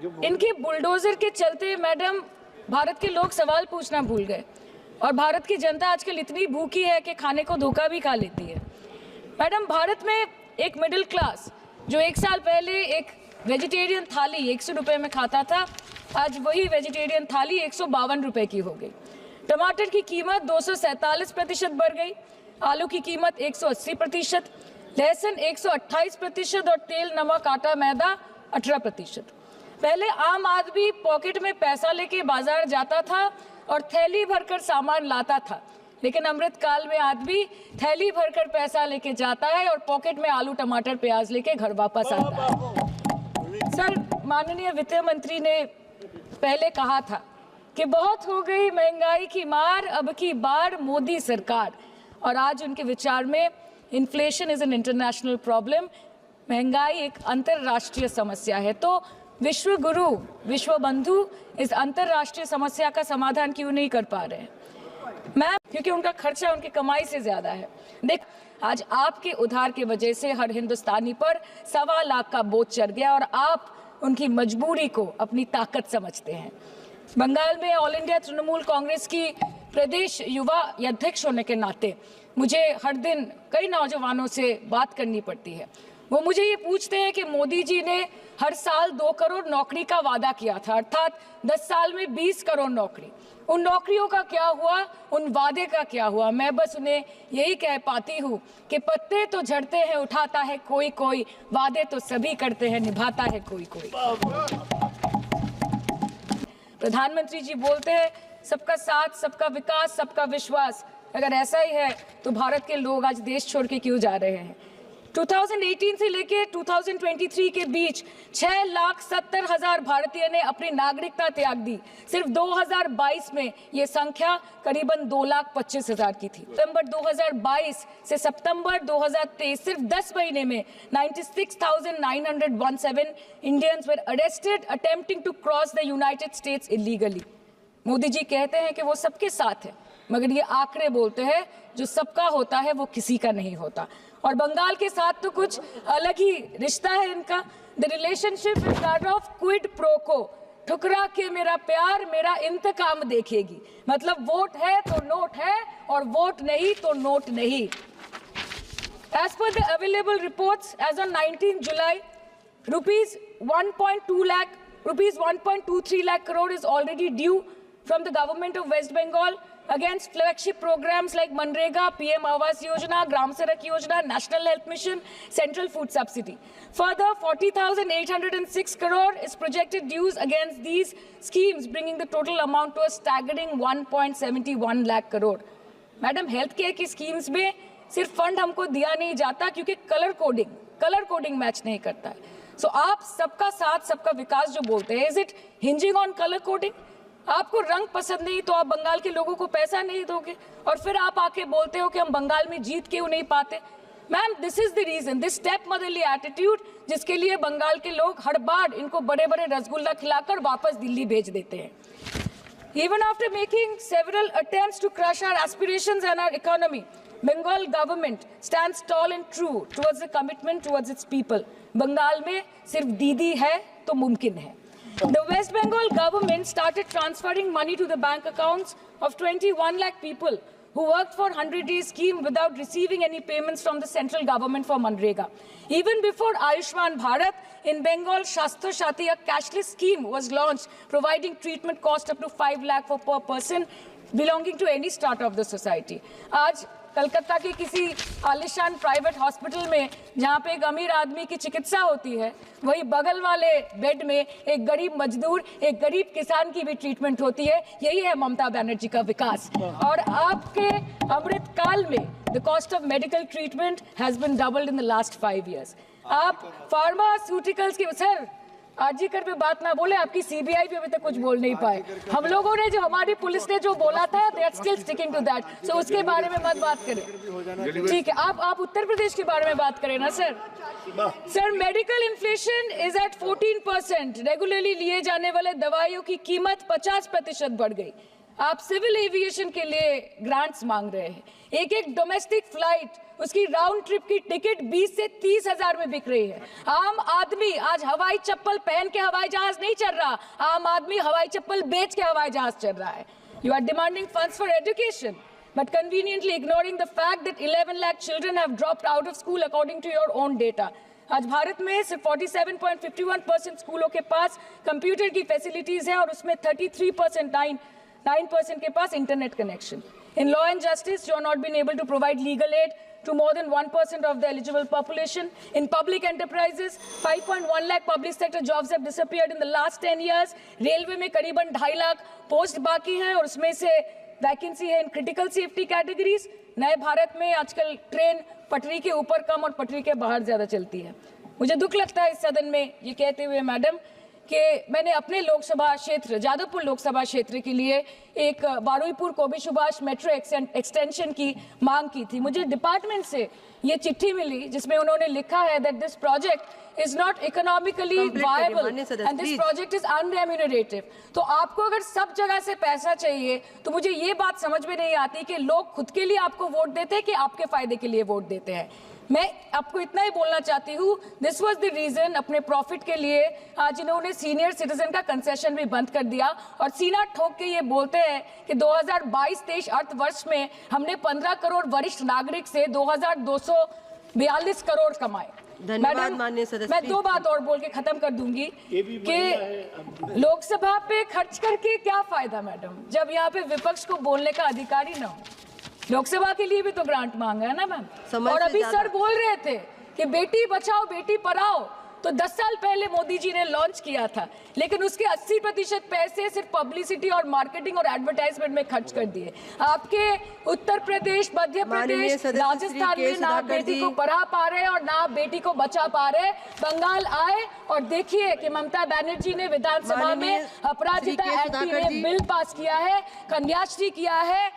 इनके बुलडोजर के चलते मैडम भारत के लोग सवाल पूछना भूल गए और भारत की जनता आजकल इतनी भूखी है कि खाने को धोखा भी खा लेती है। मैडम भारत में एक मिडिल क्लास जो 1 साल पहले एक वेजिटेरियन थाली 100 रुपये में खाता था, आज वही वेजिटेरियन थाली 152 रुपये की हो गई। टमाटर की कीमत 247% बढ़ गई, आलू की कीमत 180%, लहसुन 128% और तेल नमक आटा मैदा 18%। पहले आम आदमी पॉकेट में पैसा लेके बाजार जाता था और थैली भरकर सामान लाता था, लेकिन अमृतकाल में आदमी थैली भरकर पैसा लेके जाता है और पॉकेट में आलू टमाटर प्याज लेके घर वापस आता है। सर, माननीय वित्त मंत्री ने पहले कहा था कि बहुत हो गई महंगाई की मार, अब की बार मोदी सरकार, और आज उनके विचार में inflation is an international problem, महंगाई एक अंतर्राष्ट्रीय समस्या है। तो विश्व गुरु विश्व बंधु इस अंतर्राष्ट्रीय समस्या का समाधान क्यों नहीं कर पा रहे हैं मैम? क्योंकि उनका खर्चा उनकी कमाई से ज्यादा है। देख, आज आपके उधार की वजह से हर हिंदुस्तानी पर 1.25 लाख का बोझ चढ़ गया और आप उनकी मजबूरी को अपनी ताकत समझते हैं। बंगाल में ऑल इंडिया तृणमूल कांग्रेस की प्रदेश युवा अध्यक्ष होने के नाते मुझे हर दिन कई नौजवानों से बात करनी पड़ती है। वो मुझे ये पूछते हैं कि मोदी जी ने हर साल 2 करोड़ नौकरी का वादा किया था, अर्थात 10 साल में 20 करोड़ नौकरी। उन नौकरियों का क्या हुआ, उन वादे का क्या हुआ? मैं बस उन्हें यही कह पाती हूँ कि पत्ते तो झड़ते हैं उठाता है कोई कोई, वादे तो सभी करते हैं निभाता है कोई कोई। प्रधानमंत्री जी बोलते हैं सबका साथ, सबका विकास, सबका विश्वास। अगर ऐसा ही है तो भारत के लोग आज देश छोड़ के क्यों जा रहे हैं? 2018 से लेके 2023 के बीच 6,70,000 भारतीय ने अपनी नागरिकता त्याग दी। सिर्फ 2022 में ये संख्या करीबन 2,25,000 की थी। सितंबर 2022 से सितंबर 2023 सिर्फ 10 महीने में 96,917 Indians were arrested attempting to cross the United States illegally. Modi ji कहते हैं कि वो सबके साथ है, मगर ये आंकड़े बोलते हैं जो सबका होता है वो किसी का नहीं होता। और बंगाल के साथ तो कुछ अलग ही रिश्ता है इनका। The relationship is that of quid pro को, ठुकरा के मेरा प्यार मेरा इंतकाम देखेगी। मतलब वोट है तो नोट है और वोट नहीं तो नोट नहीं। As per the available reports as on 19 July, rupees 1.23 lakh crore is already due from the government of West Bengal against flagship programs like Manrega, PM Awas Yojana, Gram Sadak Yojana, National Health Mission, Central Food Subsidy. Further, 40,806 crore is projected dues against these schemes, bringing the total amount to a staggering 1.71 lakh crore. Madam, health care की schemes में सिर्फ fund हमको दिया नहीं जाता क्योंकि colour coding match नहीं करता है। सो आप सबका साथ सबका विकास जो बोलते हैं, is it hinging on colour coding? आपको रंग पसंद नहीं तो आप बंगाल के लोगों को पैसा नहीं दोगे और फिर आप आके बोलते हो कि हम बंगाल में जीत क्यों नहीं पाते? Ma'am, this is the reason, this step motherly attitude, जिसके लिए बंगाल के लोग हर बार इनको बड़े बड़े रसगुल्ला खिलाकर वापस दिल्ली भेज देते हैं। Even after making several attempts to crush our aspirations and our economy, Bengal government stands tall and true towards the commitment towards its people. Bengal में सिर्फ दीदी है तो मुमकिन है। The West Bengal government started transferring money to the bank accounts of 21 lakh people who worked for 100-day scheme without receiving any payments from the central government for Manrega. Even before Ayushman Bharat, in Bengal, Shastra Shati, a cashless scheme was launched, providing treatment cost up to 5 lakh for per person belonging to any strata of the society. आज कलकत्ता के किसी आलिशान private hospital में जहाँ पे एक अमीर आदमी की चिकित्सा होती है, वही बगल वाले बेड में एक गरीब मजदूर, एक गरीब किसान की भी ट्रीटमेंट होती है। यही है ममता बनर्जी का विकास। और आपके अमृतकाल में the cost of medical treatment has been doubled in the last 5 years। आप फार्मास्यूटिकल्स के सर आरजीकर पे बात ना बोले, आपकी सीबीआई पे अभी तक कुछ बोल नहीं पाए। हम लोगों ने जो, हमारी पुलिस ने जो बोला था, they are still sticking to that. So उसके बारे में मत बात करें, ठीक है? आप उत्तर प्रदेश के बारे में बात करें ना sir. Sir, medical inflation is at 14%। Regularly लिए जाने वाले दवाइयों की कीमत 50% बढ़ गई। आप सिविल एविएशन के लिए ग्रांट्स मांग रहे हैं। एक एक डोमेस्टिक फ्लाइट, उसकी राउंड ट्रिप की टिकट 20 से 30 हजार में बिक रही है। आम आदमी आज हवाई चप्पल पहन के हवाई जहाज नहीं चल रहा, आम आदमी हवाई चप्पल बेच के हवाई जहाज चल रहा है। You are demanding funds for education, but conveniently ignoring the fact that 11 lakh children have dropped out of school according to your own data. आज भारत में सिर्फ 47.51% स्कूलों के पास कंप्यूटर की फैसिलिटीज है और उसमें 9% के पास internet connection. In law and justice, you are not been able to provide legal aid to more than 1% of the eligible population. In public enterprises, 5.1 lakh public sector jobs have disappeared in the last 10 years. Railway में करीबन 2.5 lakh post बाकी हैं और उसमें से vacancy है in critical safety categories. नए भारत में आजकल ट्रेन पटरी के ऊपर कम और पटरी के बाहर ज्यादा चलती है। मुझे दुख लगता है इस सदन में ये कहते हुए मैडम कि मैंने अपने लोकसभा क्षेत्र जादवपुर लोकसभा क्षेत्र के लिए एक बारुईपुर कोबी सुभाष मेट्रो एक्सटेंशन की मांग की थी। मुझे डिपार्टमेंट से ये चिट्ठी मिली जिसमें उन्होंने लिखा है that this project is not economically viable and this project is unremunerative. तो आपको अगर सब जगह से पैसा चाहिए तो मुझे ये बात समझ में नहीं आती कि लोग खुद के लिए आपको वोट देते हैं कि आपके फायदे के लिए वोट देते हैं। मैं आपको इतना ही बोलना चाहती हूँ, दिस वाज द रीजन अपने प्रॉफिट के लिए आज इन्होंने सीनियर सिटीजन का कंसेशन भी बंद कर दिया और सीना ठोक के ये बोलते हैं कि 2022-23 अर्थ वर्ष में हमने 15 करोड़ वरिष्ठ नागरिक से 2242 करोड़ कमाए। धन्यवाद माननीय सदस्य। मैं 2 बात और बोल के खत्म कर दूंगी कि लोकसभा पे खर्च करके क्या फायदा मैडम, जब यहाँ पे विपक्ष को बोलने का अधिकार ही ना हो। लोकसभा के लिए भी तो ग्रांट मांगा है ना मैम। और अभी सर बोल रहे थे कि बेटी बचाओ बेटी पढ़ाओ तो 10 साल पहले मोदी जी ने लॉन्च किया था, लेकिन उसके 80% पैसे सिर्फ पब्लिसिटी और मार्केटिंग और एडवर्टाइजमेंट में खर्च कर दिए। आपके उत्तर प्रदेश, मध्य प्रदेश, राजस्थान में ना बेटी को पढ़ा पा रहे और ना बेटी को बचा पा रहे। बंगाल आए और देखिए कि ममता बनर्जी ने विधानसभा में अपराजिता एक्ट में बिल पास किया है, कन्याश्री किया है।